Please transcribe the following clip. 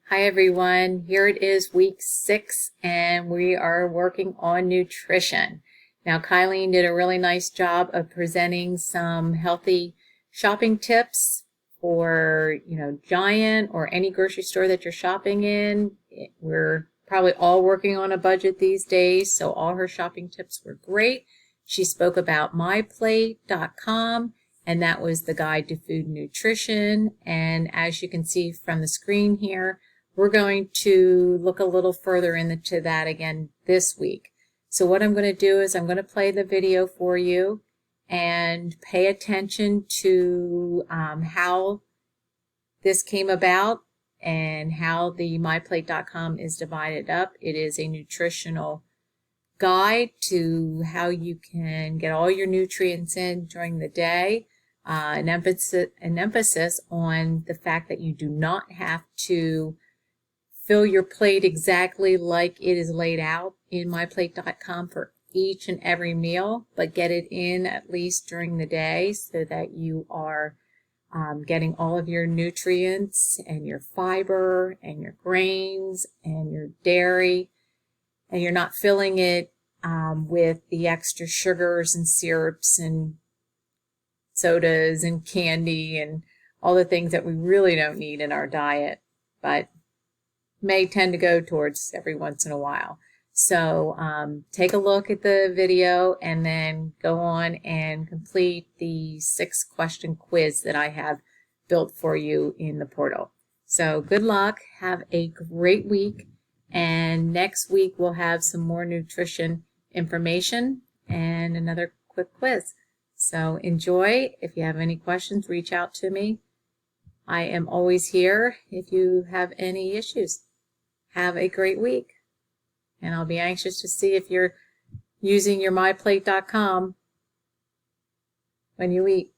Hi everyone, here it is week 6 and we are working on nutrition. Now Kylene did a really nice job of presenting some healthy shopping tips for, Giant or any grocery store that you're shopping in. We're probably all working on a budget these days, so all her shopping tips were great. She spoke about myplate.com, and that was the guide to food and nutrition. And as you can see from the screen here, we're going to look a little further into that again this week. So what I'm going to do is I'm going to play the video for you and pay attention to how this came about and how the myplate.com is divided up. It is a nutritional guide to how you can get all your nutrients in during the day. An emphasis on the fact that you do not have to fill your plate exactly like it is laid out in myplate.com for each and every meal, but get it in at least during the day so that you are getting all of your nutrients and your fiber and your grains and your dairy, and you're not filling it with the extra sugars and syrups and sodas and candy and all the things that we really don't need in our diet, but may tend to go towards every once in a while. So take a look at the video and then go on and complete the 6-question quiz that I have built for you in the portal. So good luck, have a great week, and next week we'll have some more nutrition information and another quick quiz. So enjoy. If you have any questions, reach out to me. I am always here if you have any issues. Have a great week, and I'll be anxious to see if you're using your myplate.com when you eat.